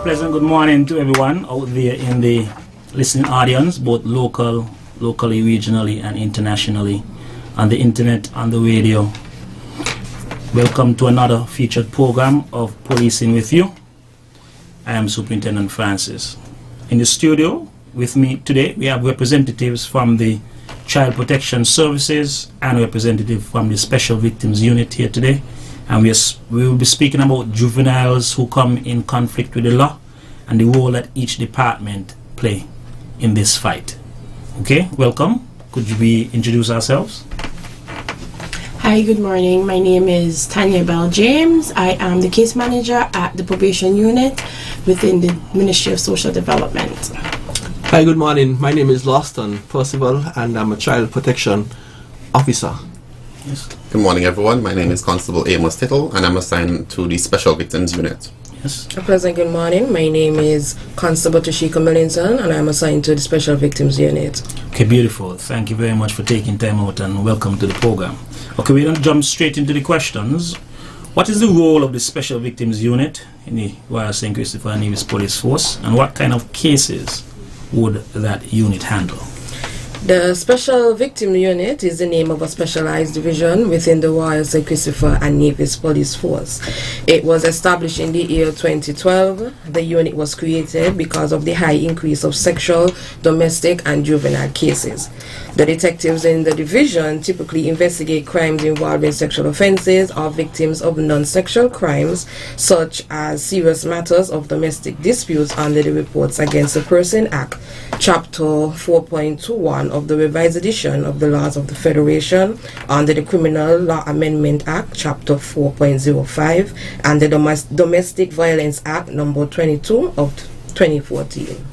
pleasant good morning to everyone out there in the listening audience, both locally, regionally, and internationally, on the internet, on the radio. Welcome to another featured program of Policing with You. I am Superintendent Francis. In the studio with me today, we have representatives from the Child Protection Services and representative from the Special Victims Unit here today. And we will be speaking about juveniles who come in conflict with the law and the role that each department play in this fight. Okay, welcome. Could we introduce ourselves? Hi, good morning. My name is Tanya Bell James. I am the case manager at the probation unit within the Ministry of Social Development. Hi, good morning. My name is Lawston Percival and I'm a child protection officer. Yes. Good morning, everyone. My name is Constable Amos Tittle, and I'm assigned to the Special Victims Unit. Yes. A pleasant good morning. My name is Constable Tashika Millington, and I'm assigned to the Special Victims Unit. Okay, beautiful. Thank you very much for taking time out and welcome to the program. Okay, we're going to jump straight into the questions. What is the role of the Special Victims Unit in the Royal St. Christopher and Nevis Police Force, and what kind of cases would that unit handle? The Special Victim Unit is the name of a specialized division within the Royal St. Christopher and Nevis Police Force. It was established in the year 2012. The unit was created because of the high increase of sexual, domestic, and juvenile cases. The detectives in the division typically investigate crimes involving sexual offenses or victims of non-sexual crimes, such as serious matters of domestic disputes under the Reports Against a Person Act, Chapter 4.21 of the revised edition of the Laws of the Federation, under the Criminal Law Amendment Act, Chapter 4.05, and the Domestic Violence Act, number 22 of 2014.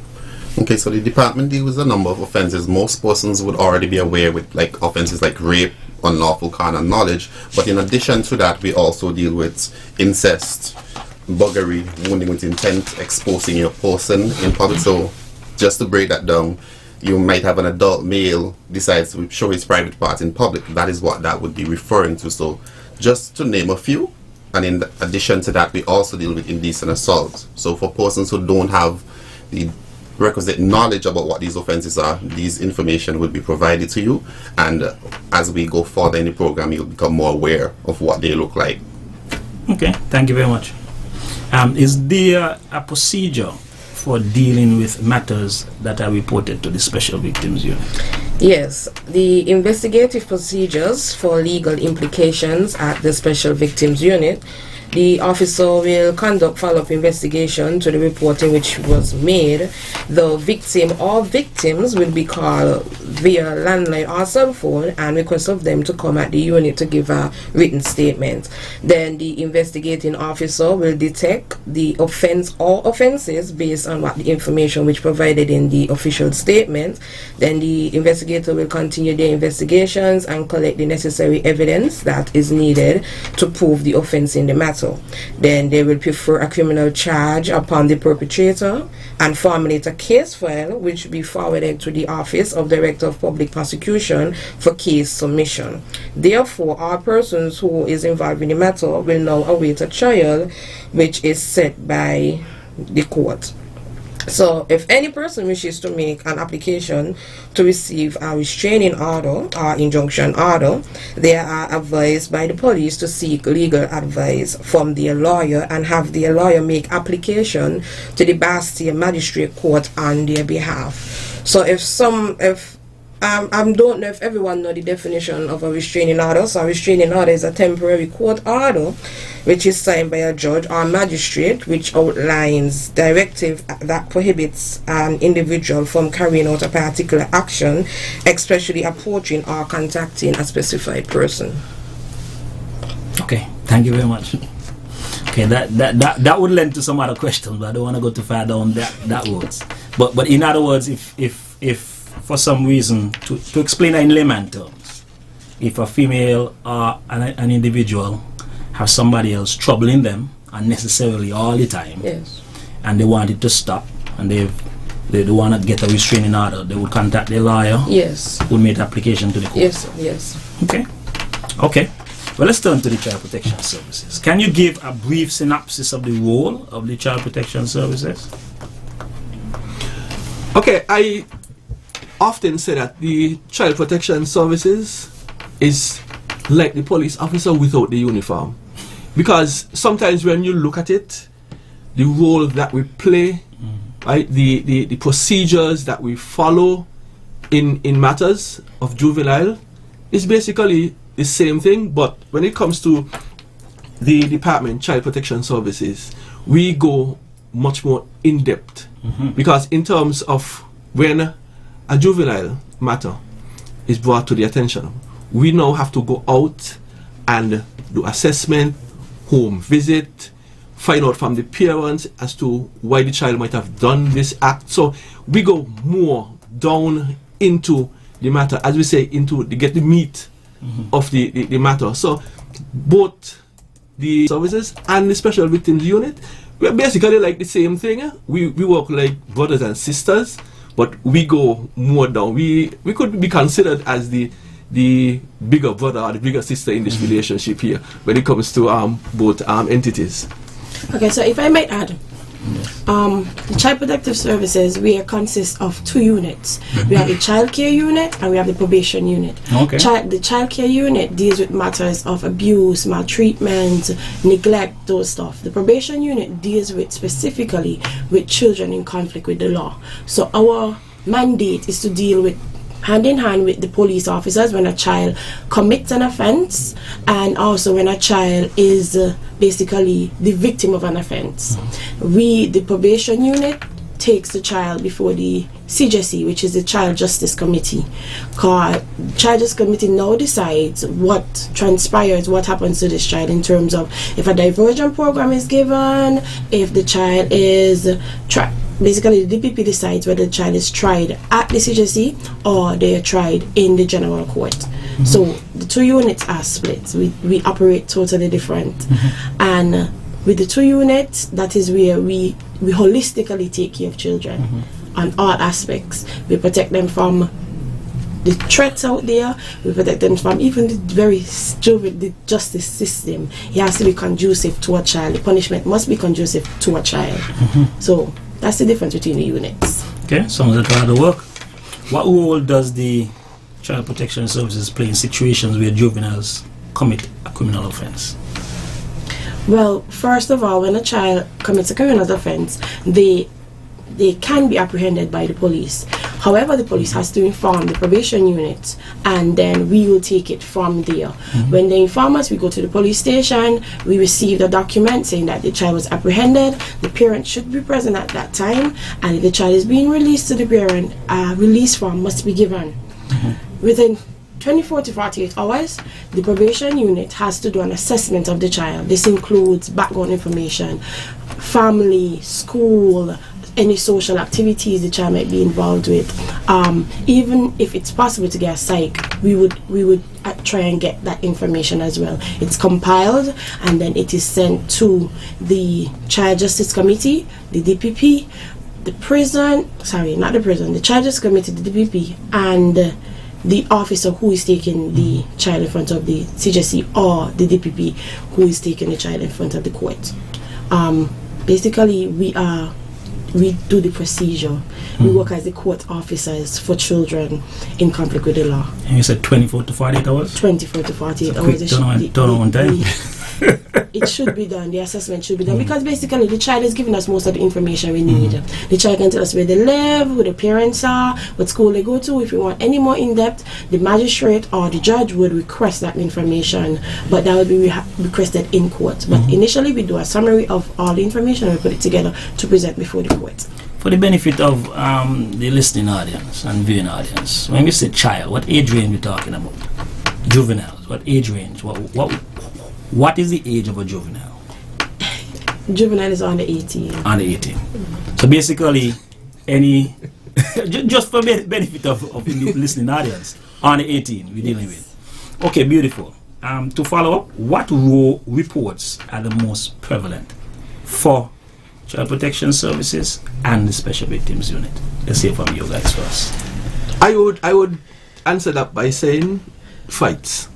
Okay, so the department deals with a number of offenses. Most persons would already be aware with like offenses like rape, unlawful carnal knowledge, but in addition to that, we also deal with incest, buggery, wounding with intent, exposing your person in public. So just to break that down, you might have an adult male decides to show his private parts in public. That is what that would be referring to. So just to name a few, and in addition to that, we also deal with indecent assault. So for persons who don't have the requisite knowledge about what these offenses are, these information will be provided to you, and as we go further in the program, you'll become more aware of what they look like. Okay, thank you very much. Is there a procedure for dealing with matters that are reported to the Special Victims Unit? Yes, the investigative procedures for legal implications at the Special Victims Unit. The officer will conduct follow-up investigation to the report in which was made. The victim or victims will be called via landline or cell phone and request of them to come at the unit to give a written statement. Then the investigating officer will detect the offense or offenses based on what the information which provided in the official statement. Then the investigator will continue their investigations and collect the necessary evidence that is needed to prove the offense in the matter. Then they will prefer a criminal charge upon the perpetrator and formulate a case file which will be forwarded to the Office of Director of Public Prosecution for case submission. Therefore, all persons who is involved in the matter will now await a trial which is set by the court. So, if any person wishes to make an application to receive a restraining order or injunction order, they are advised by the police to seek legal advice from their lawyer and have their lawyer make application to the Bastille Magistrate Court on their behalf. So, I don't know if everyone know the definition of a restraining order. So a restraining order is a temporary court order which is signed by a judge or magistrate which outlines directive that prohibits an individual from carrying out a particular action, especially approaching or contacting a specified person. Okay, thank you very much. Okay, that would lend to some other questions, but I don't want to go too far down that road. But in other words, if for some reason, to explain that in layman terms, if a female or an individual have somebody else troubling them unnecessarily all the time, yes, and they want it to stop, and they want to get a restraining order, they would contact their lawyer, yes, would make application to the court. Yes. Okay. Well, let's turn to the Child Protection Services. Can you give a brief synopsis of the role of the Child Protection Services? Okay, I often say that the Child Protection Services is like the police officer without the uniform. Because sometimes when you look at it, the role that we play, right, the procedures that we follow in matters of juvenile is basically the same thing, but when it comes to the Department Child Protection Services, we go much more in depth. Because in terms of when a juvenile matter is brought to the attention, we now have to go out and do assessment, home visit, find out from the parents as to why the child might have done this act. So we go more down into the matter, as we say, into the get the meat of the matter. So both the services and the Special Victims Unit, we're basically like the same thing. We work like brothers and sisters, but we go more down. We could be considered as the bigger brother or the bigger sister in this relationship here when it comes to both entities. Okay, so if I might add, the Child Protective Services, we consist of two units. We have the Child Care Unit and we have the Probation Unit. Okay. The Child Care Unit deals with matters of abuse, maltreatment, neglect, those stuff. The Probation Unit deals with specifically with children in conflict with the law. So our mandate is to deal with hand in hand with the police officers when a child commits an offense, and also when a child is basically the victim of an offense. We, the Probation Unit, takes the child before the CJC, which is the Child Justice Committee. Child Justice Committee now decides what transpires, what happens to this child in terms of if a diversion program is given, if the child is basically the DPP decides whether the child is tried at the CJC or they are tried in the general court. So the two units are split. We operate totally different. And with the two units, that is where we holistically take care of children on all aspects. We protect them from the threats out there. We protect them from even the very the justice system. It has to be conducive to a child. The punishment must be conducive to a child. So that's the difference between the units. Okay, sounds like a lot of work. What role does the Child Protection Services play in situations where juveniles commit a criminal offense? Well, first of all, when a child commits a criminal offense, they can be apprehended by the police. However, the police has to inform the Probation Unit, and then we will take it from there. When they inform us, we go to the police station, we receive the document saying that the child was apprehended. The parent should be present at that time, and if the child is being released to the parent, a release form must be given. Within 24 to 48 hours, the Probation Unit has to do an assessment of the child. This includes background information, family, school, any social activities the child might be involved with. Even if it's possible to get a psych, we would try and get that information as well. It's compiled and then it is sent to the Child Justice Committee, the DPP, the Child Justice Committee, the DPP, and the officer who is taking the child in front of the CJC, or the DPP who is taking the child in front of the court. Basically, we do the procedure. We work as the court officers for children in conflict with the law. And you said 24 to 48 hours? 24 to 48 so hours. Turn time. It should be done. The assessment should be done because basically the child is giving us most of the information we need. The child can tell us where they live, who the parents are, what school they go to. If we want any more in-depth, the magistrate or the judge would request that information, but that would be requested in court. But initially we do a summary of all the information and we put it together to present before the court. For the benefit of the listening audience and viewing audience, when we say child, what age range are we talking about? Juveniles, what age range? What is the age of a juvenile? Juvenile is under 18. Under 18. So basically, any just for benefit of the listening audience, under 18 we're dealing with. Okay, beautiful. To follow up, what reports are the most prevalent for Child Protection Services and the Special Victims Unit? Let's hear from you guys first. I would answer that by saying fights.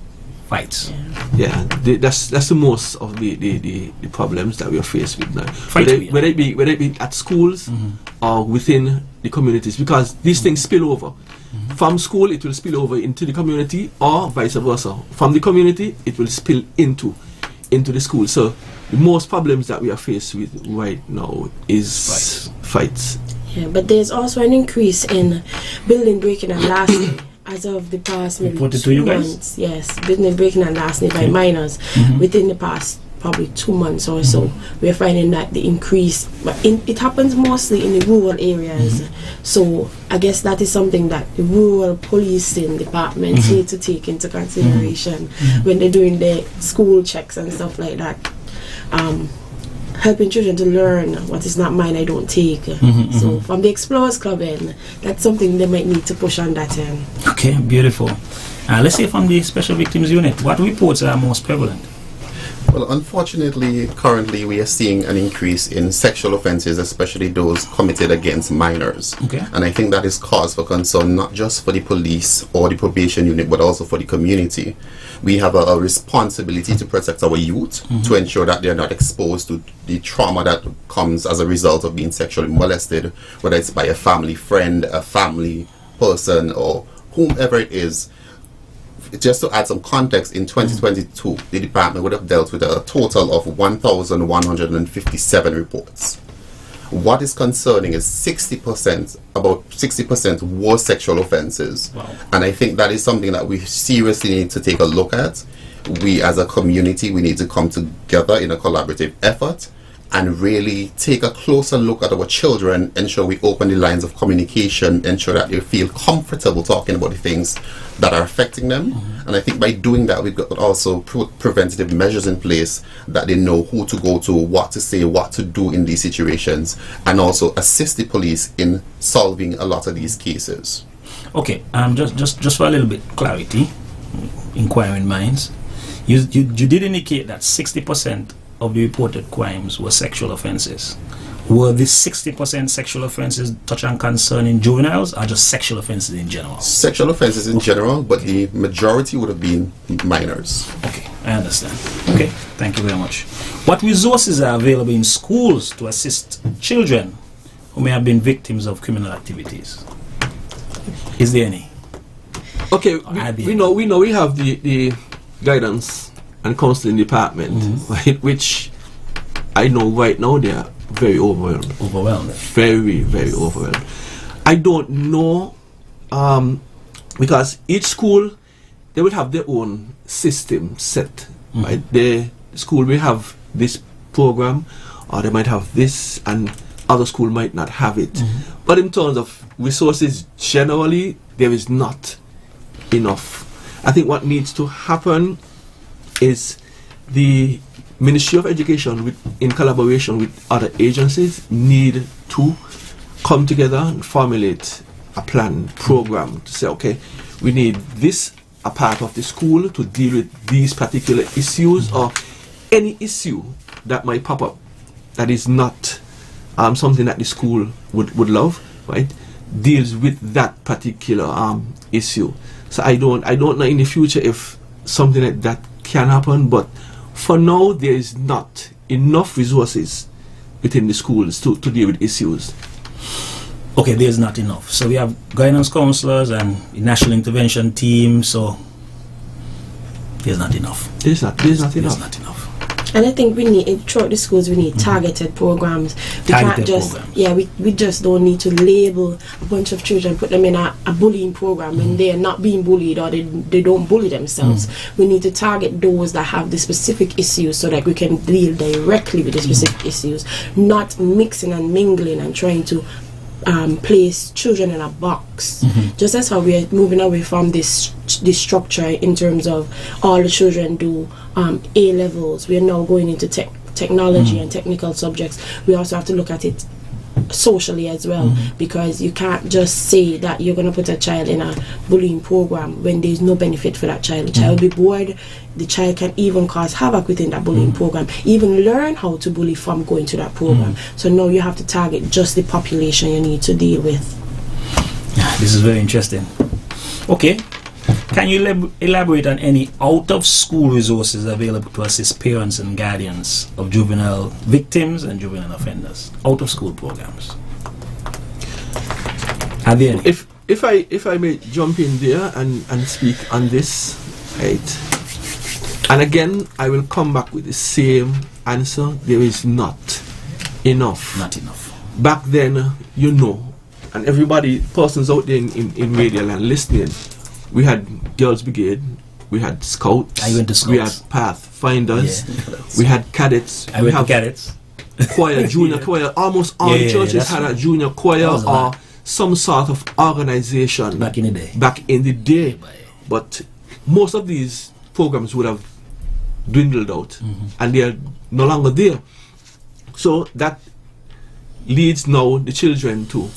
Fights. Yeah, that's the most of the problems that we are faced with now. Fight Whether it be at schools or within the communities, because these things spill over. From school, it will spill over into the community, or vice versa. From the community, it will spill into the school. So the most problems that we are faced with right now is fights. Yeah, but there's also an increase in building breaking and larceny as of the past maybe Reported to 2 you guys? months. Yes, building breaking and larceny by minors within the past probably 2 months or so. We're finding that the increase, but it happens mostly in the rural areas. So I guess that is something that the rural policing departments need to take into consideration when they're doing their school checks and stuff like that. Helping children to learn what is not mine, I don't take. So from the Explorers Club end, that's something they might need to push on that end. Okay, beautiful. Let's say from the Special Victims Unit, what reports are most prevalent? Well, unfortunately, currently we are seeing an increase in sexual offences, especially those committed against minors. Okay. And I think that is cause for concern, not just for the police or the probation unit, but also for the community. We have a responsibility to protect our youth, to ensure that they are not exposed to the trauma that comes as a result of being sexually molested, whether it's by a family friend, a family person, or whomever it is. Just to add some context, in 2022, the department would have dealt with a total of 1,157 reports. What is concerning is 60%, about 60% were sexual offenses. Wow. And I think that is something that we seriously need to take a look at. We as a community, we need to come together in a collaborative effort and really take a closer look at our children, ensure we open the lines of communication, ensure that they feel comfortable talking about the things that are affecting them. And I think by doing that, we've got also put preventative measures in place that they know who to go to, what to say, what to do in these situations, and also assist the police in solving a lot of these cases. Okay, just for a little bit clarity, inquiring minds, you did indicate that 60% of the reported crimes were sexual offenses. Were these 60% sexual offenses touch on concerning juveniles, or just sexual offenses in general? Sexual offenses in general, but the majority would have been minors. Okay, I understand. Okay, thank you very much. What resources are available in schools to assist children who may have been victims of criminal activities? Is there any? Okay, we know we have the guidance and counseling department, right, which I know right now they are very overwhelmed. Very, very overwhelmed. I don't know, because each school, they will have their own system set, right? The school will have this program, or they might have this, and other school might not have it. But in terms of resources, generally, there is not enough. I think what needs to happen is the Ministry of Education, in collaboration with other agencies, need to come together and formulate a plan, program to say, okay, we need this a part of the school to deal with these particular issues, or any issue that might pop up that is not something that the school would love, right? Deals with that particular issue. So I don't know in the future if something like that can happen, but for now there is not enough resources within the schools to deal with issues. Okay, there's not enough. So we have guidance counselors and the national intervention team, so there's not enough. There's not enough. And I think we need, throughout the schools, we need targeted programs. We Targeted can't just, programs. we just don't need to label a bunch of children, put them in a bullying program when they are not being bullied, or they don't bully themselves. We need to target those that have the specific issues so that we can deal directly with the specific issues, not mixing and mingling and trying to place children in a box. Just as how we are moving away from this structure in terms of all the children do A levels, we are now going into technology and technical subjects. We also have to look at it socially as well, because you can't just say that you're going to put a child in a bullying program when there's no benefit for that child. The child will be bored. The child can even cause havoc within that bullying program, even learn how to bully from going to that program. So now you have to target just the population you need to deal with. This is very interesting. Okay, can you elaborate on any out-of-school resources available to assist parents and guardians of juvenile victims and juvenile offenders? Out-of-school programs. Are there any? If I may jump in there and speak on this, right? And again, I will come back with the same answer. There is not enough. Not enough. Back then, you know, and everybody, persons out there in radio land listening, we had Girls Brigade, we had Scouts, I went to Scouts. we had Pathfinders, Yeah, we had Cadets, I we went to have cadets. choir, junior choir. Almost all Yeah, churches that's had a right. junior choir That was a or lot. some sort of organization Back in the day. back in the day. But most of these programs would have dwindled out, and they are no longer there. So that leads now the children to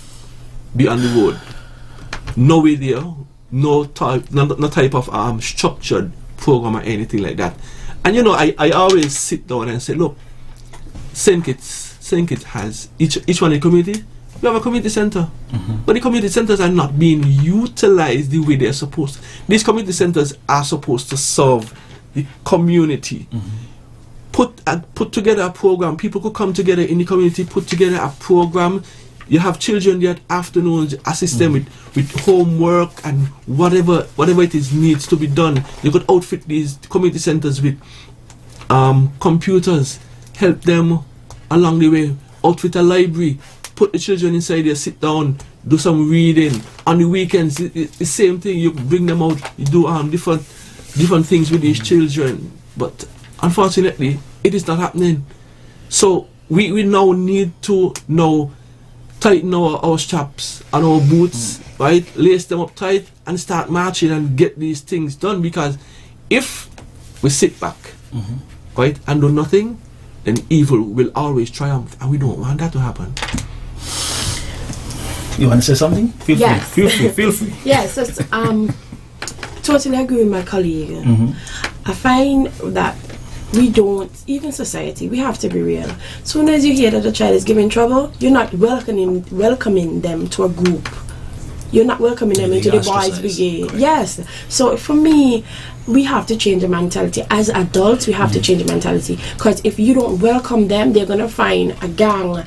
be on the road. No way there, no type of structured program or anything like that. And you know, I always sit down and say, look, St. Kitts has each one in the community. We have a community center, but the community centers are not being utilized the way they're supposed to. These community centers are supposed to serve the community. Put together a program. People could come together in the community, put together a program. You have children there at afternoons, assist them with homework and whatever it is needs to be done. You could outfit these community centers with computers, help them along the way, outfit a library, put the children inside there, sit down, do some reading. On the weekends, it's the same thing. You bring them out, you do different things with these children. But unfortunately, it is not happening. So we now need to tighten our straps and our boots, right? Lace them up tight and start marching and get these things done. Because if we sit back, right, and do nothing, then evil will always triumph, and we don't want that to happen. You want to say something? Feel Yes. free. Feel free. Yes, totally agree with my colleague. I find that we don't, even society, we have to be real. Soon as you hear that a child is giving trouble, you're not welcoming them to a group. You're not welcoming them into the boys' ostracized. brigade. Correct. Yes. So for me, we have to change the mentality. As adults, we have to change the mentality. Because if you don't welcome them, they're going to find a gang.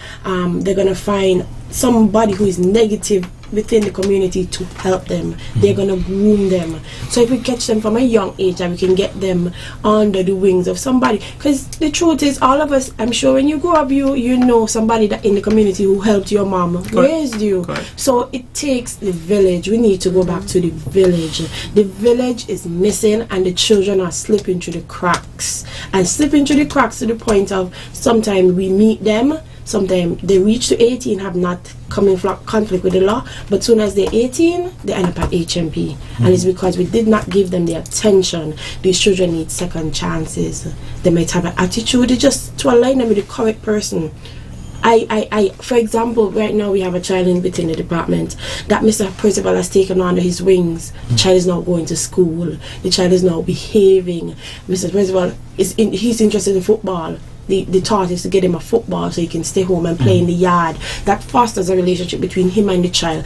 They're going to find somebody who is negative within the community to help them. They're going to groom them. So if we catch them from a young age and we can get them under the wings of somebody, because the truth is, all of us, I'm sure when you grow up, you know somebody that in the community who helped your mom, raised you. Correct. So it takes the village. We need to go back to the village. The village is missing, and the children are slipping through the cracks, and slipping through the cracks to the point of sometimes we meet them, sometimes they reach to 18, have not come in conflict with the law, but soon as they're 18, they end up at HMP. And it's because we did not give them the attention. These children need second chances. They might have an attitude, just to align them with the correct person. I for example, right now we have a child within the department that Mr. Percival has taken under his wings. The child is now going to school. The child is now behaving. Mr. Percival he's interested in football. The thought is to get him a football so he can stay home and play in the yard. That fosters a relationship between him and the child.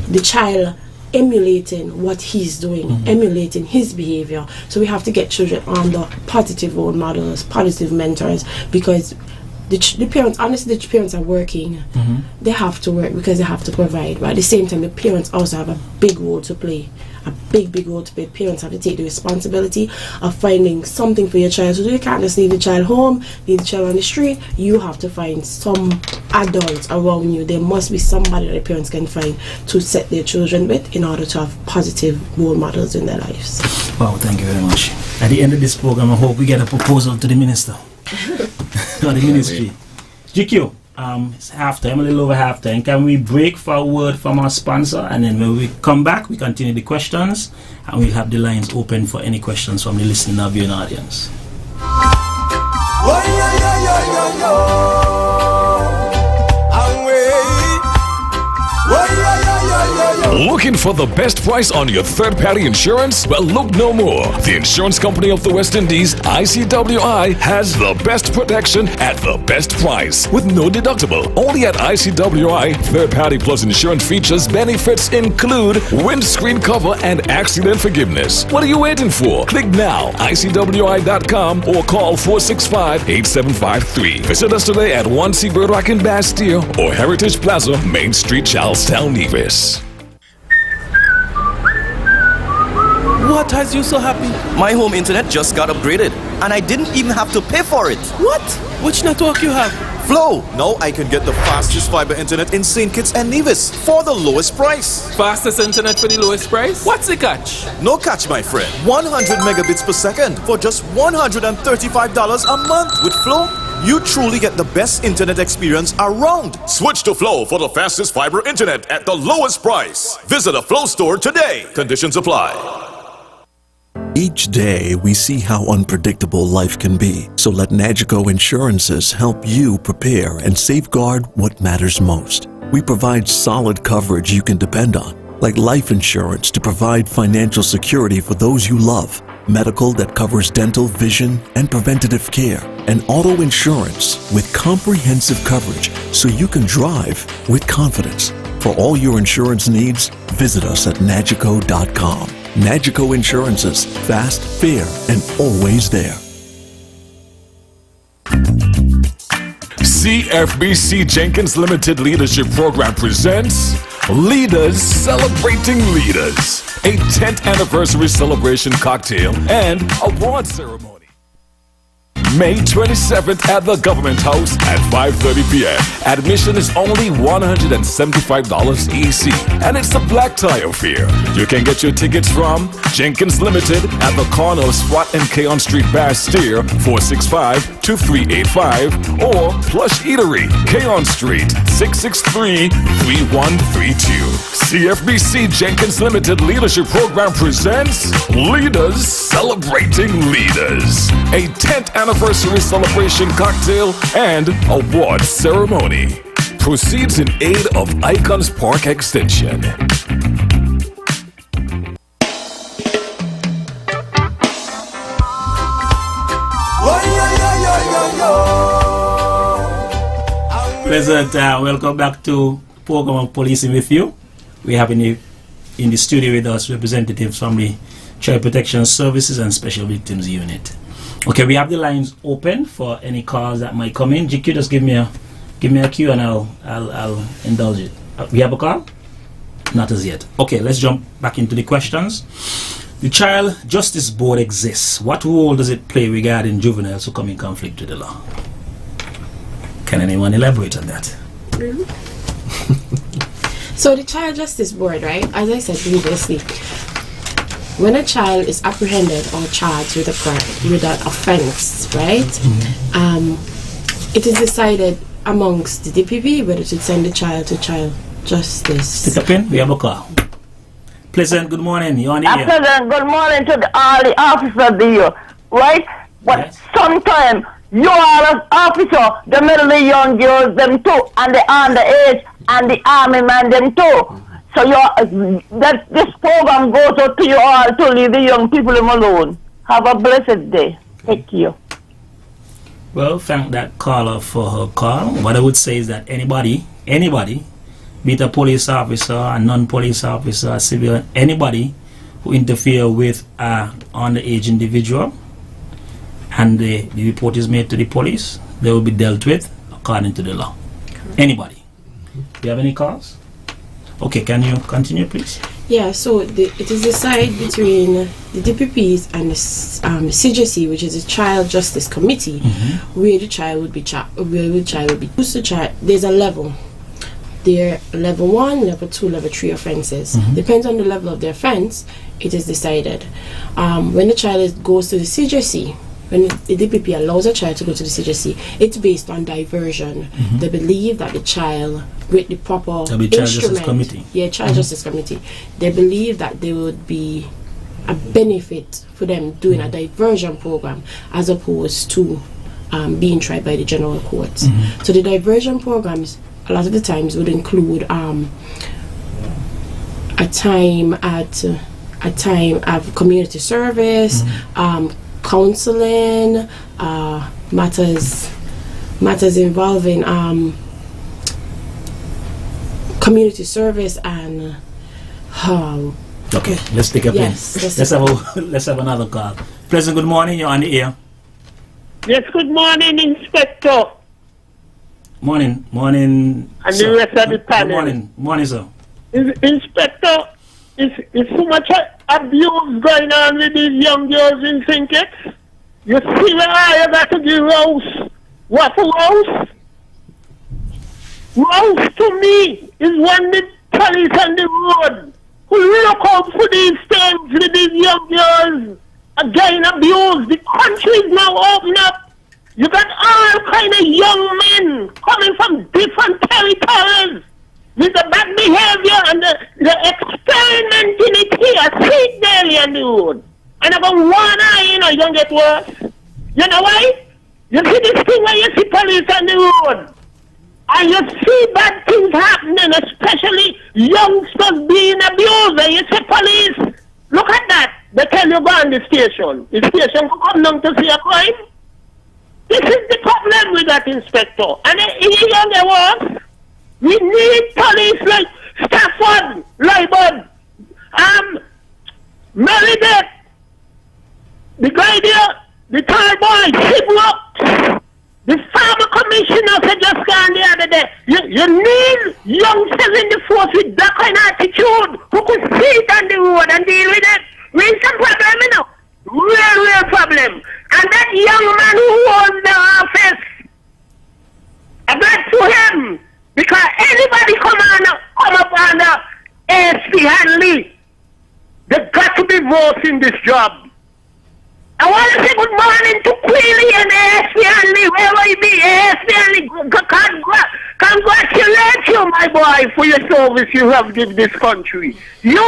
The child emulating what he's doing, emulating his behavior. So we have to get children under positive role models, positive mentors, because the parents, honestly, the parents are working. They have to work because they have to provide. But at the same time, the parents also have a big role to play. A big role to play. Parents have to take the responsibility of finding something for your child. So you can't just leave the child home, leave the child on the street. You have to find some adults around you. There must be somebody that the parents can find to set their children with in order to have positive role models in their lives. Wow, thank you very much. At the end of this program, I hope we get a proposal to the minister or the ministry. GQ, it's halftime, a little over halftime. Can we break for a word from our sponsor, and then when we come back, we continue the questions, and we'll have the lines open for any questions from the listening or viewing audience. Looking for the best price on your third-party insurance? Well, look no more. The Insurance Company of the West Indies, ICWI, has the best protection at the best price with no deductible. Only at ICWI, third-party plus insurance features benefits include windscreen cover and accident forgiveness. What are you waiting for? Click now, icwi.com, or call 465-8753. Visit us today at 1 Seabird Rock in Bastille or Heritage Plaza, Main Street, Charlestown, Nevis. What has you so happy? My home internet just got upgraded, and I didn't even have to pay for it. What? Which network you have? Flow. Now I can get the fastest fiber internet in St. Kitts and Nevis for the lowest price. Fastest internet for the lowest price? What's the catch? No catch, my friend. 100 megabits per second for just $135 a month. With Flow, you truly get the best internet experience around. Switch to Flow for the fastest fiber internet at the lowest price. Visit a Flow store today. Conditions apply. Each day, we see how unpredictable life can be. So let Nagico Insurances help you prepare and safeguard what matters most. We provide solid coverage you can depend on, like life insurance to provide financial security for those you love, medical that covers dental, vision, and preventative care, and auto insurance with comprehensive coverage so you can drive with confidence. For all your insurance needs, visit us at Nagico.com. Nagico Insurances, fast, fair, and always there. CFBC Jenkins Limited Leadership Program presents Leaders Celebrating Leaders, a 10th anniversary celebration cocktail and award ceremony. May 27th at the Government House at 5:30 p.m. Admission is only $175 EC, and it's a black tie affair. You can get your tickets from Jenkins Limited at the corner of Swat and Keon Street, Bastille, 465-2385, or Plush Eatery, Keon Street, 663-3132. CFBC Jenkins Limited Leadership Program presents Leaders Celebrating Leaders, a 10th anniversary celebration cocktail and award ceremony. Proceeds in aid of Icons Park Extension. Pleasant, welcome back to Program of Policing with you. We have in the studio with us representatives from the Child Protection Services and Special Victims Unit. Okay, we have the lines open for any calls that might come in. GQ, just give me a cue and I'll indulge it. We have a call? Not as yet. Okay, let's jump back into the questions. The Child Justice Board exists. What role does it play regarding juveniles who come in conflict with the law? Can anyone elaborate on that? So the Child Justice Board, right, as I said previously, when a child is apprehended or charged with a crime, with an offense, right, it is decided amongst the DPP whether to send the child to Child Justice. Pick up in, we have a call. Pleasant, good morning. You're on the air. Pleasant, good morning to all the officers there, right? But yes. Sometimes you are an officer, the middle young girls, them too, and the underage, and the army man, them too. So that this program goes out to you all to leave the young people alone. Have a blessed day. Thank you. Well, thank that caller for her call. What I would say is that anybody, be it a police officer, a non-police officer, a civilian, anybody who interfere with an underage individual and the report is made to the police, they will be dealt with according to the law. Correct. Anybody. Do you have any calls? Okay, can you continue, please? Yeah, so it is decided between the DPPs and the CJC, which is the Child Justice Committee, where the child would be There's a level. There are level 1, level 2, level 3 offenses. Depends on the level of the offense, it is decided. When the child goes to the CJC, when the DPP allows a child to go to the CJC, it's based on diversion. They believe that the child, with the proper instrument, Justice Committee. Yeah, Child Justice Committee, they believe that there would be a benefit for them doing a diversion program as opposed to being tried by the general courts. So the diversion programs, a lot of the times, would include a time of community service, counseling, matters involving community service and okay, let's take a yes, let's have another call. President, good morning, you're on the air. Yes, good morning, Inspector. Morning, and sir. the rest of the panel. Good morning, sir. Inspector, is so much abuse going on with these young girls in St. Kitts? You see where I got to give Rose? What for Rose? Rose to me is when the police on the road who look out for these things with these young girls again abused. The country is now open up. You got all kind of young men coming from different territories with the bad behavior and the experimenting it here, see daily on the road. And about one eye, you know, you don't get worse. You know why? You see this thing where you see police on the road, and you see bad things happening, especially youngsters being abused, and you see police. Look at that. They tell you go on the station. The station will come down to see a crime. This is the problem with that, Inspector. And you know the worst. We need police like Stafford, Leibod, Meredith, the guy there, the tall boy, Sidwell, the farmer commissioner said just gone the other day. You need youngsters in the force with that kind of attitude who could see it on the road and deal with it. We have some problem, you know. Real problem. And that young man who owns the office, I got to him. Because anybody come up under ASP Hanley, they've got to be voting this job. I want to say good morning to Queely and ASP Hanley, wherever you be. ASP Hanley, congratulate you, my boy, for your service you have given this country. You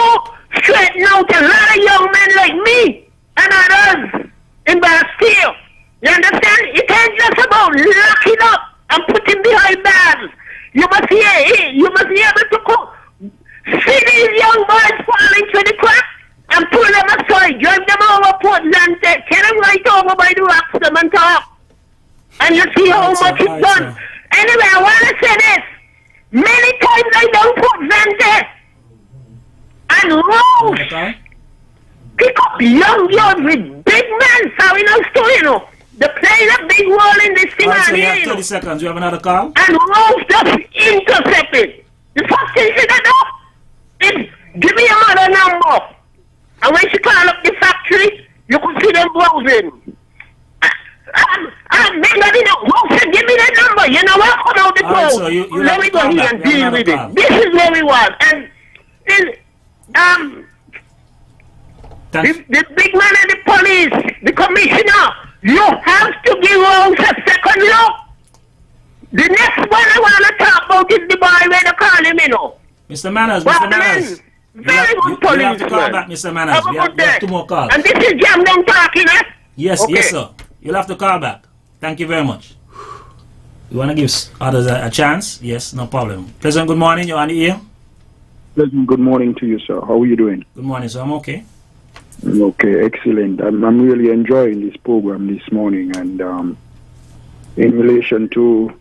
straighten out a lot of young men like me and others in Bastille. You understand? It ain't just about locking up and putting behind bars. You must be able to see these young boys falling through the crack and pull them aside, drive them over Port Zante, get them right over by the rocks, them and talk. And you see how much it's done. Anyway, I want to say this. Many times I don't Port Zante and Rose pick up young girls with big men, so we know still, you know. They play a big role in this thing. Right, so you have 30 seconds. You have another call? And Rose just intercepted. The first thing she got do is give me a mother number. And when she call up the factory, you could see them browsing. Maybe Rose said, give me that number. You know what? Come out the crowd. So you let me go here and deal with it. This is where we was. And the big man and the police, the commissioner, you have to give Rose a second look. The next one I want to talk about is the boy where they call him, you know. Mr. Manners, Mr. Manners. Very good police. You have to call back, Mr. Manners. We have 2 more calls. And this is Jam Down talking, eh? Yes, okay. Yes, sir. You'll have to call back. Thank you very much. You want to give others a chance? Yes, no problem. President, good morning. You're on the air. President, good morning to you, sir. How are you doing? Good morning, sir. I'm okay. Okay, excellent. I'm really enjoying this program this morning, and in relation to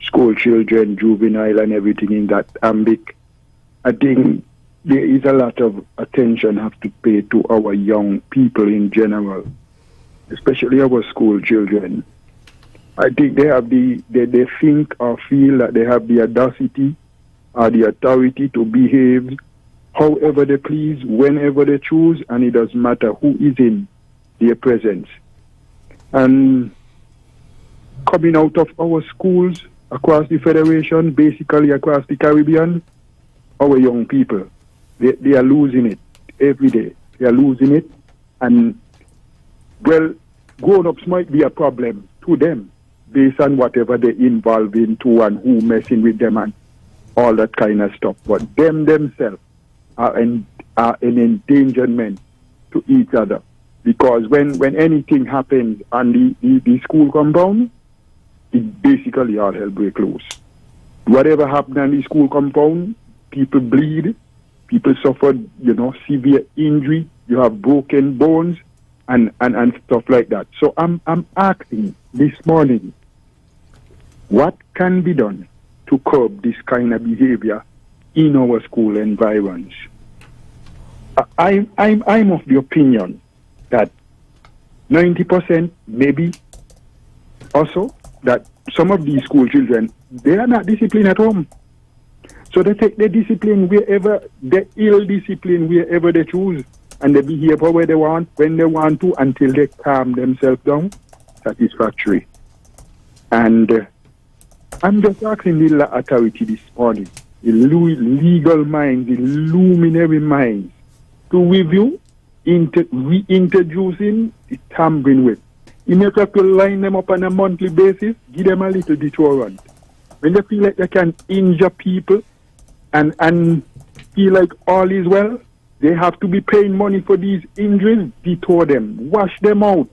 school children, juvenile, and everything in that ambit, I think there is a lot of attention have to pay to our young people in general, especially our school children. I think they have they think or feel that they have the audacity or the authority to behave however they please, whenever they choose, and it doesn't matter who is in their presence. And coming out of our schools across the Federation, basically across the Caribbean, our young people, they are losing it every day. They are losing it. And, well, grown-ups might be a problem to them based on whatever they involve into and who messing with them and all that kind of stuff. But them themselves are an endangerment to each other, because when anything happens on the school compound, it basically all hell break loose. Whatever happens on the school compound, people bleed, People suffered, severe injury. You have broken bones and stuff like that. So I'm asking this morning, what can be done to curb this kind of behavior in our school environs? I'm of the opinion that 90% maybe also that some of these school children, they are not disciplined at home. So they take their discipline wherever, the ill discipline wherever they choose, and they behave where they want, when they want to, until they calm themselves down satisfactory. And I'm just asking the authority this morning, the legal minds, the luminary minds, to review reintroducing the tampering with. You may have to line them up on a monthly basis, give them a little deterrent. When they feel like they can injure people and feel like all is well, they have to be paying money for these injuries, deter them, wash them out.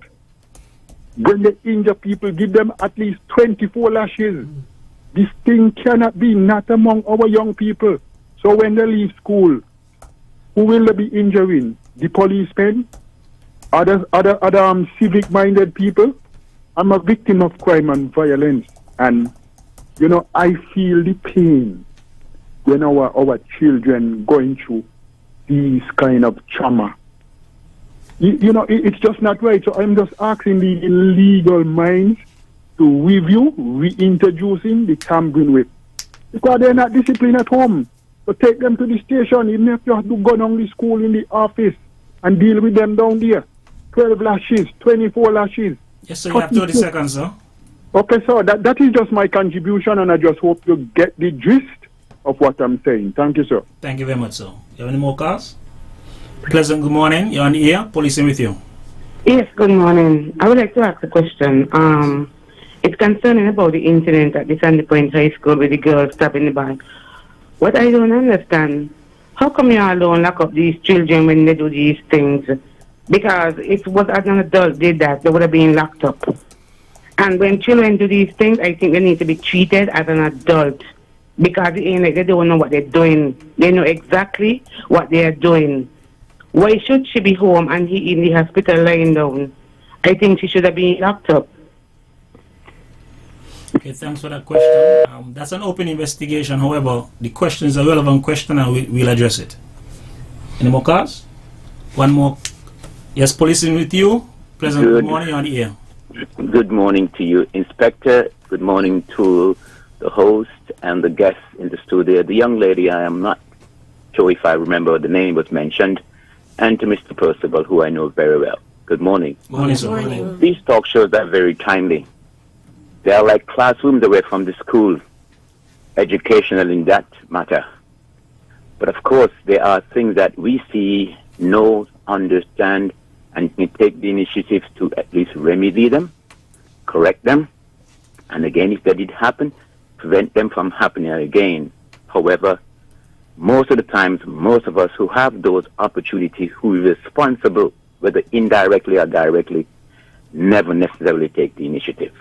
When they injure people, give them at least 24 lashes. This thing cannot be not among our young people. So when they leave school, who will they be injuring? The policemen? Other civic-minded people? I'm a victim of crime and violence. And, I feel the pain when our children going through these kind of trauma. It's just not right. So I'm just asking the legal minds to review reintroducing the tampering with. Because they're not disciplined at home. So take them to the station, even if you have to go down the school in the office and deal with them down there. 12 lashes, 24 lashes. Yes, sir, you have 30 seconds, sir. Okay, so that is just my contribution, and I just hope you get the gist of what I'm saying. Thank you, sir. Thank you very much, sir. You have any more calls? Pleasant good morning. You're on the air. Police in with you. Yes, good morning. I would like to ask a question. It's concerning about the incident at the Sandy Point High School with the girl stabbing the bag. What I don't understand, how come you alone lock up these children when they do these things? Because if it was an adult did that, they would have been locked up. And when children do these things, I think they need to be treated as an adult. Because it ain't like they don't know what they're doing. They know exactly what they are doing. Why should she be home and he in the hospital lying down? I think she should have been locked up. Okay, thanks for that question. That's an open investigation. However, the question is a relevant question and we'll address it. Any more calls? One more. Yes, police in with you. Pleasant good morning, on the air. Good morning to you, Inspector. Good morning to the host and the guests in the studio. The young lady, I am not sure if I remember the name was mentioned, and to Mr. Percival, who I know very well. Good morning. Morning, sir. Morning. These talk shows are very timely. They are like classrooms away from the school, educational in that matter. But of course, there are things that we see, know, understand, and we take the initiative to at least remedy them, correct them, and again, if that did happen, prevent them from happening again. However, most of the times, most of us who have those opportunities, who are responsible, whether indirectly or directly, never necessarily take the initiative.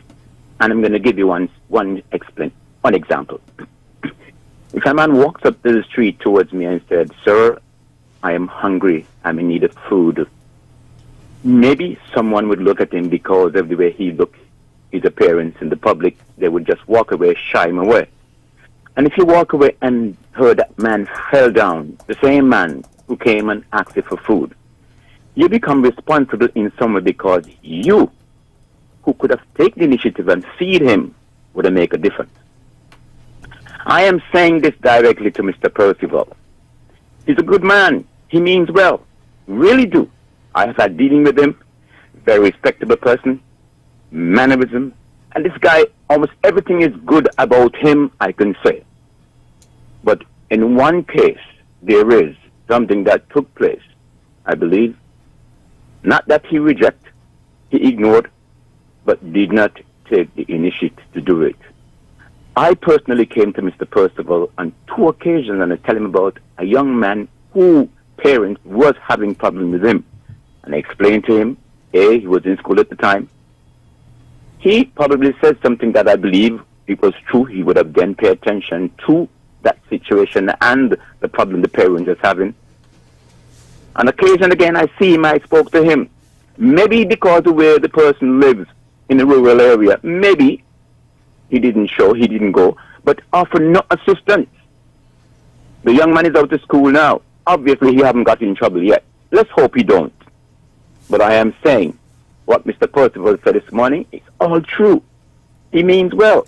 And I'm going to give you one example. If a man walks up to the street towards me and said, "Sir, I am hungry, I'm in need of food," maybe someone would look at him because of the way he looked, his appearance in the public, they would just walk away, shy him away. And if you walk away and heard that man fell down, the same man who came and asked you for food, you become responsible in some way because you, who could have taken the initiative and feed him, would have made a difference. I am saying this directly to Mr. Percival. He's a good man. He means well. Really do. I have had dealing with him. Very respectable person. Mannerism. And this guy, almost everything is good about him, I can say. But in one case, there is something that took place, I believe. Not that he rejected, he ignored, but did not take the initiative to do it. I personally came to Mr. Percival on 2 occasions and I tell him about a young man who parents was having problems with him. And I explained to him, A, he was in school at the time. He probably said something that I believe it was true. He would have then paid attention to that situation and the problem the parent is having. On occasion, again, I see him, I spoke to him. Maybe because of where the person lives in a rural area, maybe he didn't go, but offer no assistance. The young man is out of school now. Obviously, he haven't got in trouble yet. Let's hope he don't. But I am saying, what Mr. Percival said this morning is all true. He means well.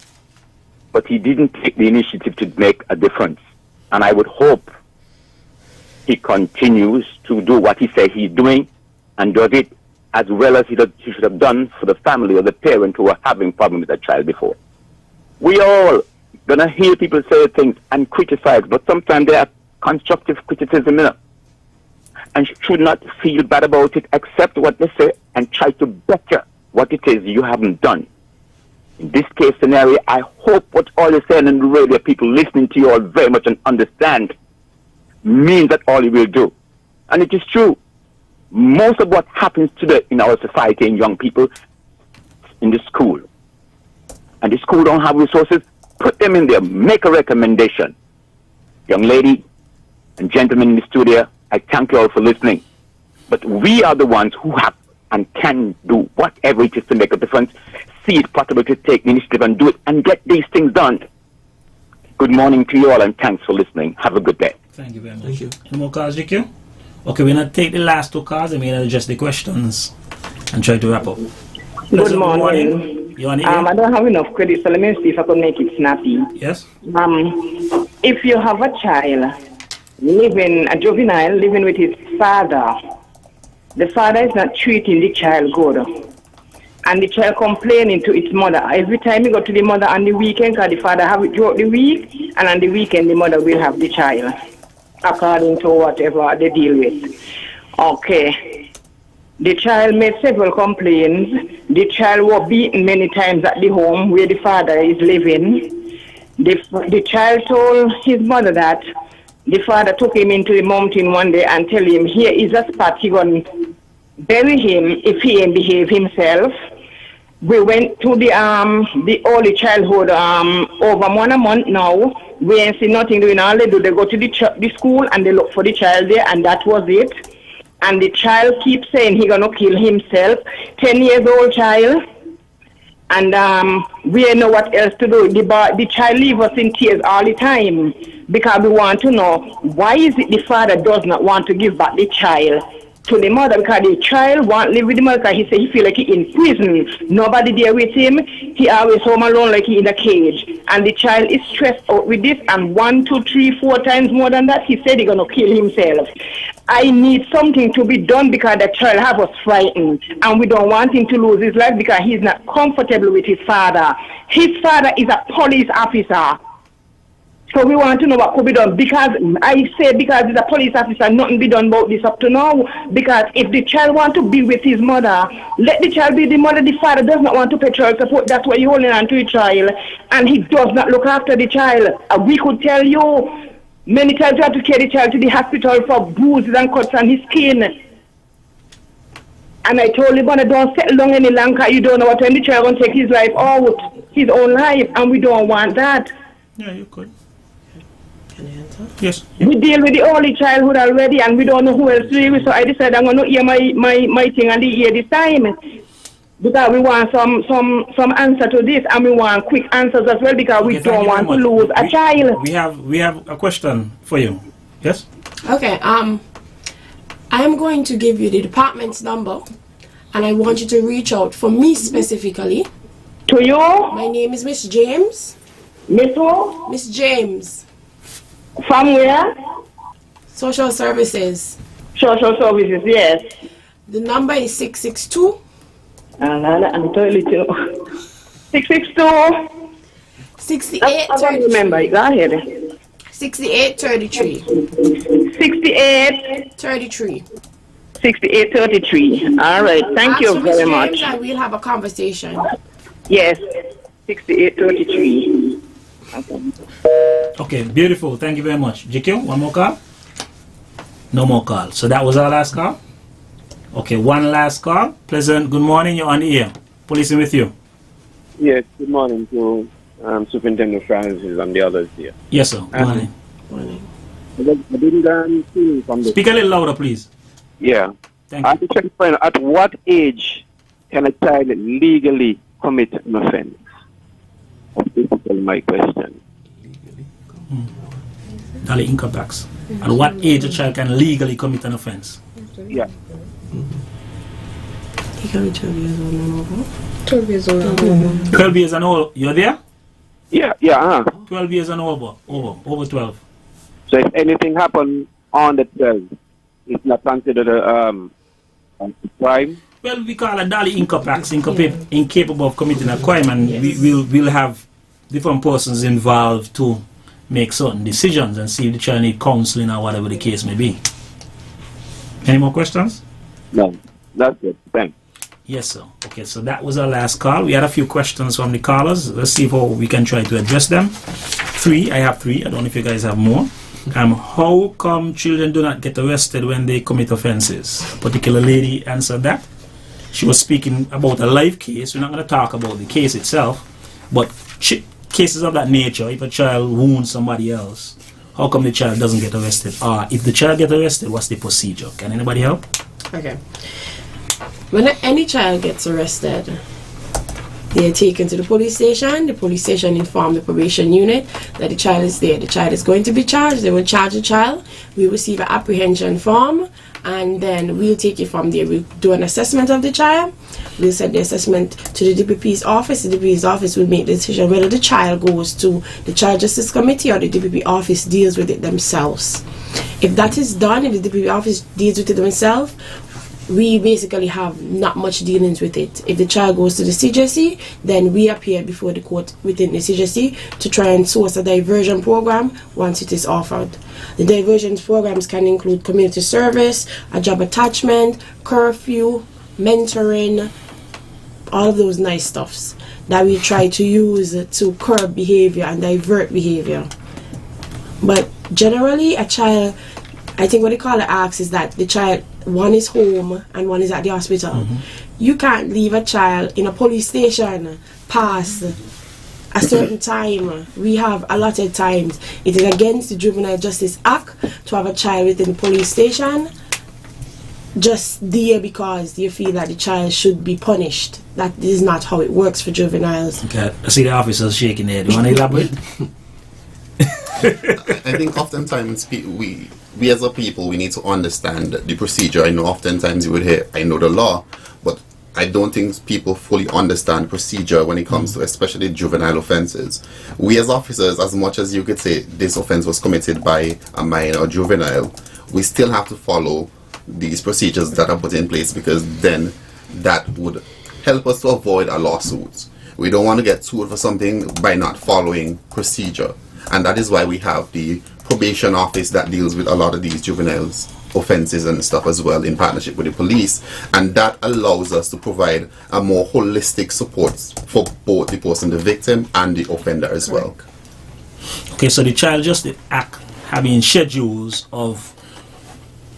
But he didn't take the initiative to make a difference. And I would hope he continues to do what he said he's doing and does it as well as he should have done for the family or the parent who are having problems with their child before. We all gonna hear people say things and criticize, but sometimes they are constructive criticism, you know, and should not feel bad about it, accept what they say and try to better what it is you haven't done. In this case scenario, I hope what all you're saying on the radio, people listening to you all very much and understand, means that all you will do. And it is true. Most of what happens today in our society and young people in the school. And the school don't have resources, put them in there, make a recommendation. Young lady and gentlemen in the studio, I thank you all for listening. But we are the ones who have and can do whatever it is to make a difference. See it possible to take the initiative and do it and get these things done. Good morning to you all and thanks for listening. Have a good day. Thank you very much. Thank you. Any more calls, GQ? Okay, we're going to take the last 2 calls and we're going to address the questions and try to wrap up. Good morning. You on the I don't have enough credit, so let me see if I can make it snappy. Yes? If you have a child a juvenile living with his father, the father is not treating the child good, and the child complaining to its mother. Every time you go to the mother on the weekend, because the father have it throughout the week, and on the weekend the mother will have the child, according to whatever they deal with. Okay. The child made several complaints. The child was beaten many times at the home where the father is living. The child told his mother that the father took him into the mountain one day and tell him, here is a spot, he going to bury him if he ain't behave himself. We went to the early childhood over 1 month now. We ain't see nothing doing. All they do, they go to the school and they look for the child there, and that was it. And the child keeps saying he gonna kill himself. 10 years old child. And we don't know what else to do. The child leaves us in tears all the time because we want to know why is it the father does not want to give back the child to the mother, because the child won't live with the mother because he say he feel like he in prison. Nobody there with him. He always home alone like he in a cage. And the child is stressed out with this, and 1, 2, 3, 4 times more than that, he said he gonna kill himself. I need something to be done because the child have us frightened, and we don't want him to lose his life because he's not comfortable with his father. His father is a police officer. So we want to know what could be done, because I say because he's a police officer, nothing be done about this up to now. Because if the child want to be with his mother, let the child be the mother. The father does not want to pay child support. That's why you're holding on to the child, and he does not look after the child. We could tell you many times you have to carry the child to the hospital for bruises and cuts on his skin. And I told him, don't settle down any longer. You don't know what time the child going to take his life out, his own life, and we don't want that. Yeah, you could. Yes. We deal with the early childhood already, and we don't know who else to deal with. So I decided I'm going to hear my thing on the ear this time, because we want some answer to this, and we want quick answers as well, because we don't want to lose a child. We have a question for you. Yes. Okay. I'm going to give you the department's number, and I want you to reach out for me specifically. To you? My name is Miss James. Miss who? Miss James. From where? Social Services. Social Services, yes. The number is 662. I'm totally too. 662. 68. I don't remember. Go ahead. 6833. 6833. 6833. All right. Thank you very much. And we'll have a conversation. Yes. 6833. Okay, beautiful. Thank you very much. GQ, one more call? No more call. So that was our last call? Okay, one last call. Pleasant, good morning. You're on the air. Police with you. Yes, good morning to Superintendent Francis and the others here. Yes, sir. Good morning. I didn't see from the Speak a little louder, please. Yeah. Thank I'm trying to find out at what age can a child legally commit an offense? That's basically my question. Daily income tax. At what age a child can legally commit an offense? Yeah. He can be 12 years old and over. 12 years old and over. 12 years and over. You're there? Yeah. 12 years and over. Over 12. So if anything happened on the 12, it's not considered a crime? Well, we call a Dali incapable, incapable of committing a crime, and we'll have different persons involved to make certain decisions and see if the child need counseling or whatever the case may be. Any more questions? No, that's it. Thanks. Yes, sir. Okay, so that was our last call. We had a few questions from the callers. Let's see how we can try to address them. I have three. I don't know if you guys have more. How come children do not get arrested when they commit offenses? A particular lady answered that. She was speaking about a live case. We're not going to talk about the case itself, but cases of that nature. If a child wounds somebody else, how come the child doesn't get arrested? Or if the child gets arrested, what's the procedure? Can anybody help? Okay. When any child gets arrested, they are taken to the police station. The police station informs the probation unit that the child is there. The child is going to be charged. They will charge the child. We receive an apprehension form, and then we'll take it from there. We'll do an assessment of the child. We'll send the assessment to the DPP's office. The DPP's office will make the decision whether the child goes to the Child Justice Committee or the DPP office deals with it themselves. If that is done, if the DPP office deals with it themselves, we basically have not much dealings with it. If the child goes to the CJC, then we appear before the court within the CJC to try and source a diversion program once it is offered. The diversion programs can include community service, a job attachment, curfew, mentoring, all of those nice stuffs that we try to use to curb behavior and divert behavior. But generally, a child, I think what they call it acts is that the child, one is home and one is at the hospital. Mm-hmm. You can't leave a child in a police station past a certain time. We have allotted times. It is against the Juvenile Justice Act to have a child within the police station just there because you feel that the child should be punished. That is not how it works for juveniles. Okay, I see the officers shaking their head. You want to elaborate? I think oftentimes we as a people, we need to understand the procedure. I know oftentimes you would hear, I know the law, but I don't think people fully understand procedure when it comes to especially juvenile offenses. We as officers, as much as you could say this offense was committed by a minor or juvenile, we still have to follow these procedures that are put in place, because then that would help us to avoid a lawsuit. We don't want to get sued for something by not following procedure. And that is why we have the probation office that deals with a lot of these juveniles offenses and stuff as well, in partnership with the police, and that allows us to provide a more holistic support for both the person, the victim, and the offender as well. Okay, so the Child Justice Act having schedules of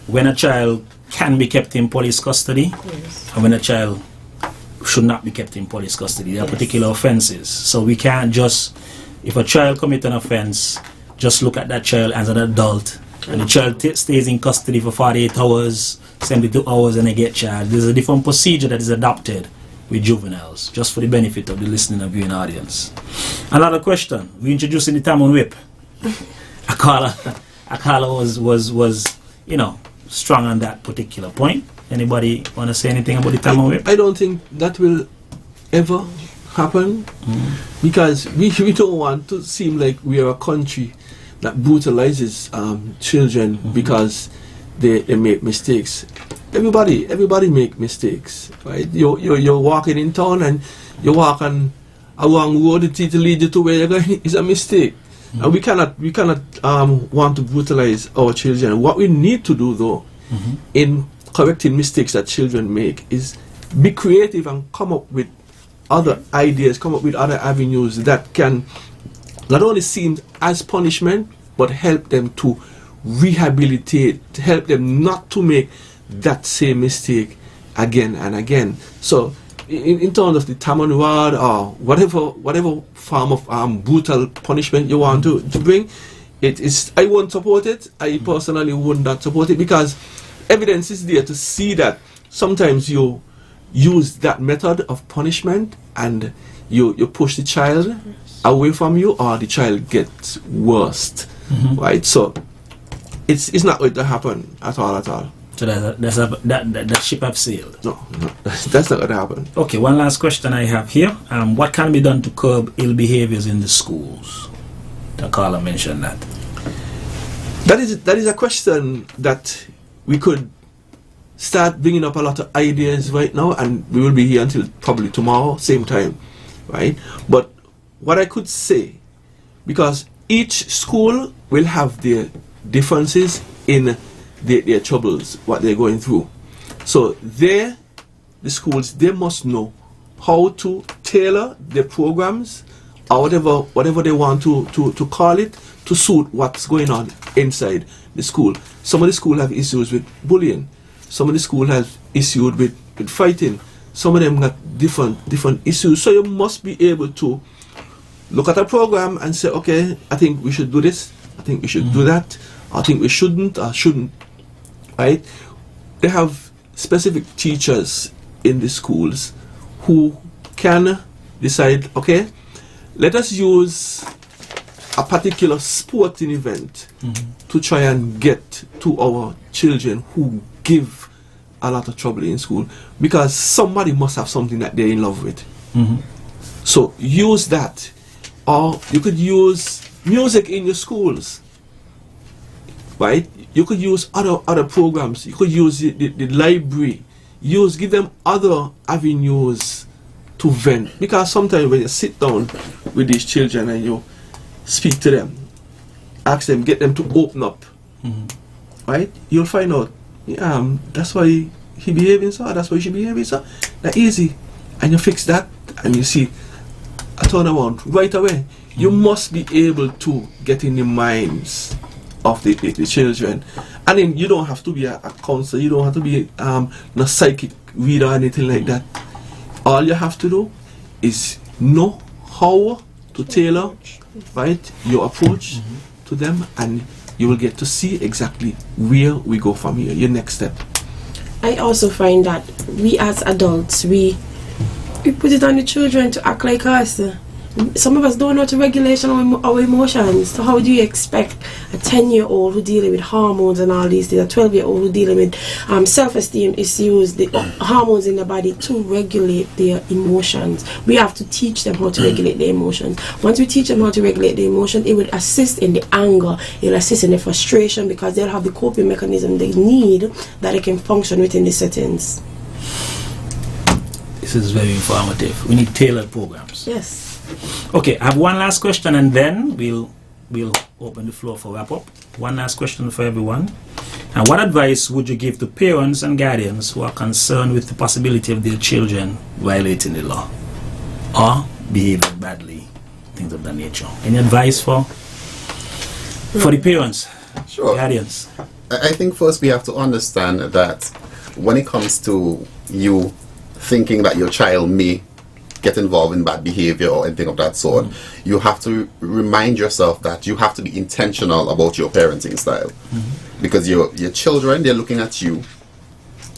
when a child can be kept in police custody, yes, and when a child should not be kept in police custody. There are particular offenses, so we can't just, if a child commits an offense, just look at that child as an adult, and the child stays in custody for 48 hours, 72 hours, and they get charged. There's a different procedure that is adopted with juveniles, just for the benefit of the listening and viewing audience. Another question. We introducing the Tamon Whip. Akala was strong on that particular point. Anybody want to say anything about the Tamon Whip? I don't think that will ever happen, because we don't want to seem like we are a country that brutalizes children because they make mistakes. Everybody make mistakes, right? You're walking in town and you're walking along road, it lead you to where you're going. It's a mistake. And we cannot want to brutalize our children. What we need to do, though, in correcting mistakes that children make, is be creative and come up with other ideas, come up with other avenues that can not only seem as punishment, but help them to rehabilitate, to help them not to make that same mistake again and again. So in terms of the Taman Rod or whatever form of brutal punishment you want to bring, it is. I won't support it. I personally would not support it, because evidence is there to see that sometimes you use that method of punishment and you push the child away from you, or the child gets worse, right? So it's not going to happen at all. So that ship have sailed. No, that's not going to happen. Okay, one last question I have here. What can be done to curb ill behaviors in the schools? The caller mentioned that. That is a question that we could start bringing up a lot of ideas right now, and we will be here until probably tomorrow, same time, right? But what I could say, because each school will have their differences in their troubles, what they're going through. So the schools, they must know how to tailor their programs, or whatever they want to call it, to suit what's going on inside the school. Some of the schools have issues with bullying. Some of the schools have issues with fighting. Some of them got different issues. So you must be able to look at a program and say, okay, I think we should do this, I think we should do that, I think we shouldn't, right? They have specific teachers in the schools who can decide, okay, let us use a particular sporting event to try and get to our children who give a lot of trouble in school, because somebody must have something that they're in love with. So use that. Or you could use music in your schools, right? You could use other programs. You could use the library. Give them other avenues to vent. Because sometimes when you sit down with these children and you speak to them, ask them, get them to open up, right? You'll find out, that's why he behaving so, that's why she behaving so. That's easy. And you fix that, and you see a turnaround right away. You must be able to get in the minds of the children. And then you don't have to be a counselor, you don't have to be a psychic reader or anything like that. All you have to do is know how to tailor, right, your approach to them, and you will get to see exactly where we go from here, your next step. I also find that we as adults, we put it on the children to act like us. Some of us don't know how to regulate our emotions. So how do you expect a 10-year-old who dealing with hormones and all these things, a 12-year-old who dealing with self-esteem issues, the hormones in the body, to regulate their emotions? We have to teach them how to regulate their emotions. Once we teach them how to regulate their emotions, it will assist in the anger, it will assist in the frustration, because they'll have the coping mechanism they need that they can function within the settings. This is very informative. We need tailored programs. Yes. Okay, I have one last question, and then we'll open the floor for wrap up. One last question for everyone. And what advice would you give to parents and guardians who are concerned with the possibility of their children violating the law or behaving badly, things of that nature? Any advice for the parents, guardians? I think first we have to understand that when it comes to you thinking that your child may get involved in bad behavior or anything of that sort, you have to remind yourself that you have to be intentional about your parenting style, because your children, they're looking at you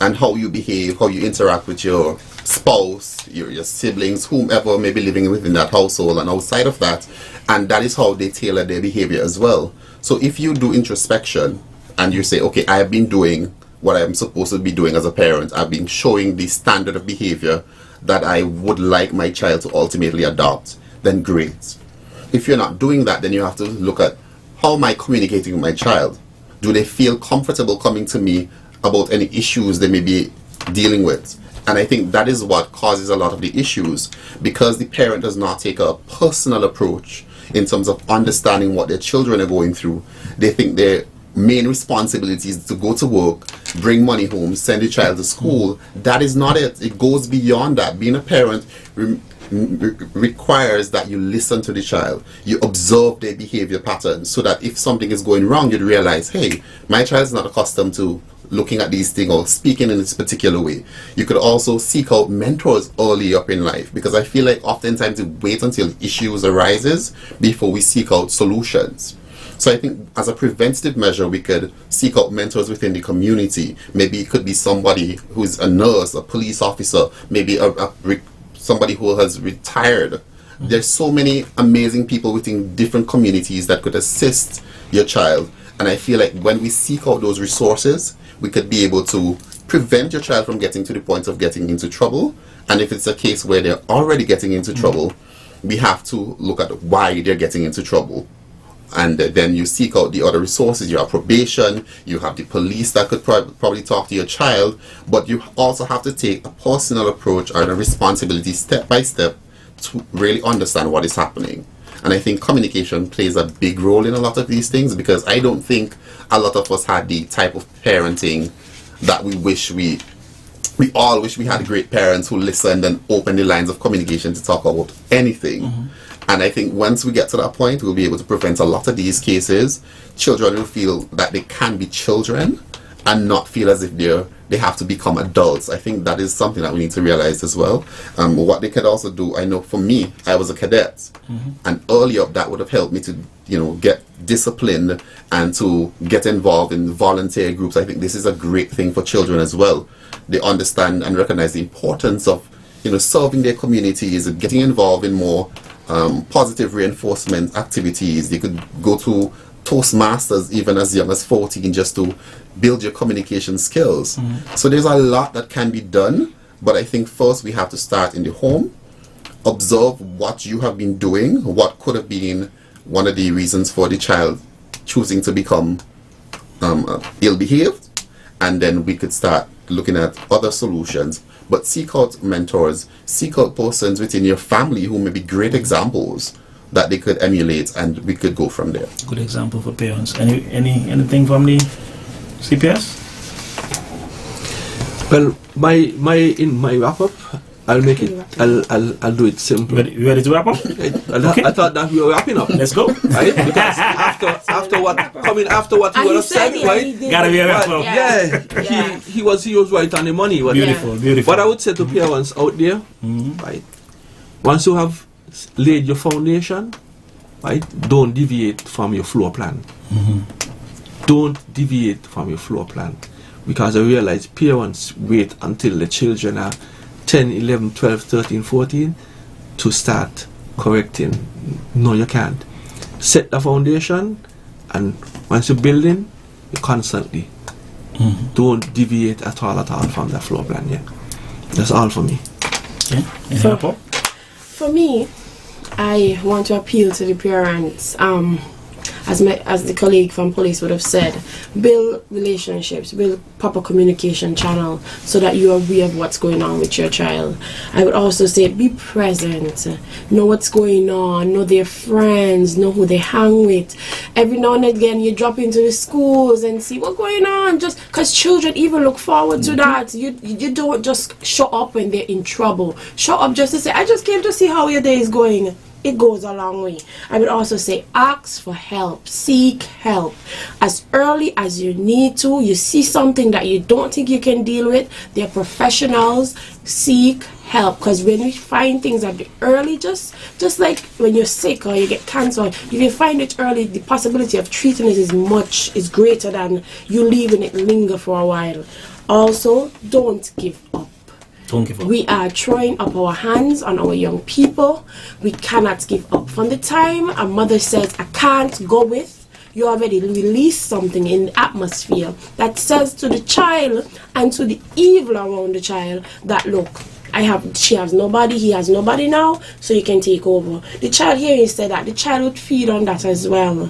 and how you behave, how you interact with your spouse, your siblings, whomever may be living within that household and outside of that, and that is how they tailor their behavior as well. So if you do introspection and you say, okay, I have been doing what I'm supposed to be doing as a parent, I've been showing the standard of behavior that I would like my child to ultimately adopt, then great. If you're not doing that, then you have to look at, how am I communicating with my child? Do they feel comfortable coming to me about any issues they may be dealing with? And I think that is what causes a lot of the issues, because the parent does not take a personal approach in terms of understanding what their children are going through. They think their main responsibility is to go to work, bring money home, send the child to school. That is not it. It goes beyond that. Being a parent requires that you listen to the child, you observe their behavior patterns, so that if something is going wrong, you'd realize, hey, my child is not accustomed to looking at these things or speaking in this particular way. You could also seek out mentors early up in life, because I feel like oftentimes we wait until issues arises before we seek out solutions. So I think as a preventative measure, we could seek out mentors within the community. Maybe it could be somebody who's a nurse, a police officer, maybe somebody who has retired. There's so many amazing people within different communities that could assist your child. And I feel like when we seek out those resources, we could be able to prevent your child from getting to the point of getting into trouble. And if it's a case where they're already getting into trouble, we have to look at why they're getting into trouble. And then you seek out the other resources. You have probation, you have the police that could probably talk to your child, but you also have to take a personal approach or a responsibility step by step to really understand what is happening. And I think communication plays a big role in a lot of these things, because I don't think a lot of us had the type of parenting that we all wish we had great parents who listened and opened the lines of communication to talk about anything. And I think once we get to that point, we'll be able to prevent a lot of these cases. Children will feel that they can be children and not feel as if they have to become adults. I think that is something that we need to realize as well. What they could also do, I know for me, I was a cadet, and early up that would have helped me to, get disciplined and to get involved in volunteer groups. I think this is a great thing for children as well. They understand and recognize the importance of, serving their communities and getting involved in more positive reinforcement activities. You could go to Toastmasters even as young as 14 just to build your communication skills. So there's a lot that can be done, but I think first we have to start in the home, observe what you have been doing, what could have been one of the reasons for the child choosing to become ill-behaved, and then we could start looking at other solutions. But seek out mentors, seek out persons within your family who may be great examples that they could emulate, and we could go from there. Good example for parents. Anything from the CPS? Well, in my wrap up, I'll make it. I'll do it simple. Ready to wrap up? I thought that we were wrapping up. Let's go. Right? Because after what you would have said, right? Gotta be a wrap up. Yeah. He was right on the money. Beautiful. What I would say to parents out there, right? Once you have laid your foundation, right? Don't deviate from your floor plan. Don't deviate from your floor plan, because I realize parents wait until the children are 10, 11, 12, 13, 14 to start correcting. No, you can't. Set the foundation, and once you're building, you constantly don't deviate at all from the floor plan. Yeah, that's all for me. Okay. For me, I want to appeal to the parents. As the colleague from police would have said, build relationships, build proper communication channel so that you are aware of what's going on with your child. I would also say be present, know what's going on, know their friends, know who they hang with. Every now and again you drop into the schools and see what's going on, just because children even look forward to that. You don't just show up when they're in trouble. Show up just to say, I just came to see how your day is going. It goes a long way. I would also say ask for help, seek help as early as you need to. You see something that you don't think you can deal with, they're professionals. Seek help, because when we find things at the early, just like when you're sick or you get cancer, if you find it early, the possibility of treating it is greater than you leaving it linger for a while. Also, don't give up. We are throwing up our hands on our young people. We cannot give up. From the time a mother says, I can't go with, you already release something in the atmosphere that says to the child and to the evil around the child that, look, she has nobody, he has nobody now, so you can take over. The child hearing said that, the child would feed on that as well.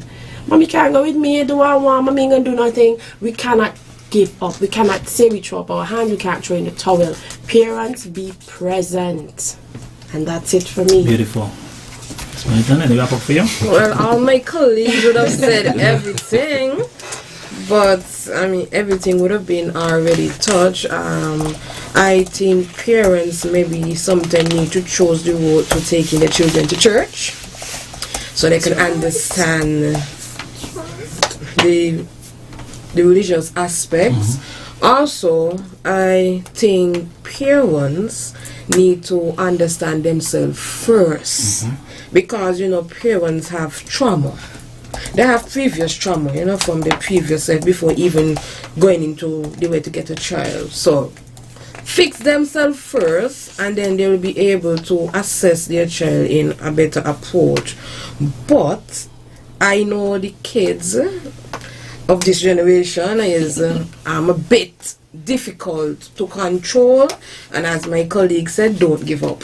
Mommy can't go with me, do what I want, mommy ain't gonna do nothing. We cannot give up. We cannot say we throw up our hands, we can't throw in the towel. Parents, be present. And that's it for me. Beautiful. So any wrap up for you? Well, all my colleagues would have said everything, but I mean everything would have been already touched. I think parents maybe sometimes need to choose the road to taking their children to church so they can understand the religious aspects, Also, I think parents need to understand themselves first, because parents have trauma. They have previous trauma, from the previous life before even going into the way to get a child. So fix themselves first, and then they will be able to assess their child in a better approach. But I know the kids of this generation is a bit difficult to control, and as my colleague said, don't give up.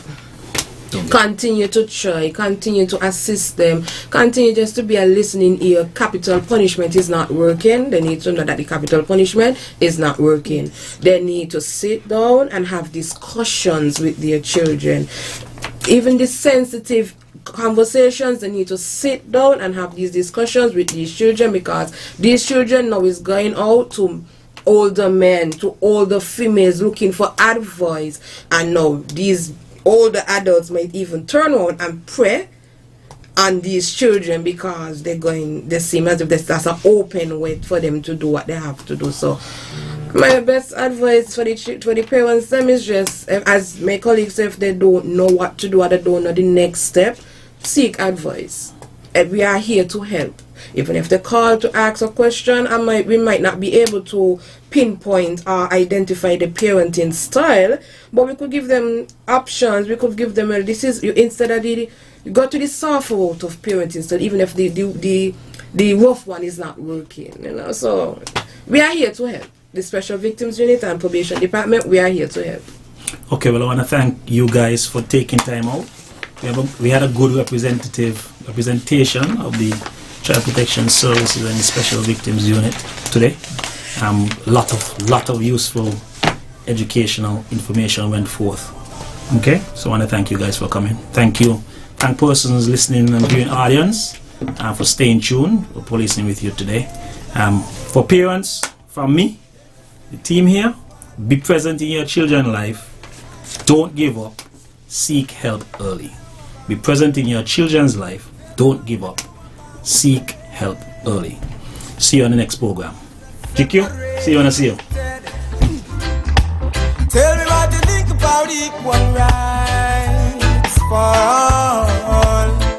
Continue to try, continue to assist them, continue just to be a listening ear. Capital punishment is not working. They need to know that the capital punishment is not working. They need to sit down and have discussions with their children. Even the sensitive conversations, they need to sit down and have these discussions with these children, because these children now is going out to older men, to older females looking for advice, and now these older adults might even turn around and pray on these children, because they seem as if that's an open way for them to do what they have to do. So my best advice for the parents them is just, as my colleagues say, if they don't know what to do or they don't know the next step, seek advice. And we are here to help. Even if they call to ask a question, we might not be able to pinpoint or identify the parenting style, but we could give them options. We could give them instead of you go to the soft route of parenting style, even if the rough one is not working. So we are here to help. The Special Victims Unit and Probation Department, we are here to help. Okay, well, I want to thank you guys for taking time out. We had a good representation of the Child Protection Services and the Special Victims Unit today. Lot of useful educational information went forth. Okay, so I want to thank you guys for coming. Thank you. Thank persons listening and viewing audience for staying tuned. We're policing with you today. For parents, from me, the team here, be present in your children's life. Don't give up. Seek help early. Be present in your children's life. Don't give up. Seek help early. See you on the next program. GQ, see you when I see you. Tell me what you think about equal rights for all.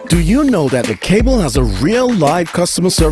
Do you know that the cable has a real live customer service?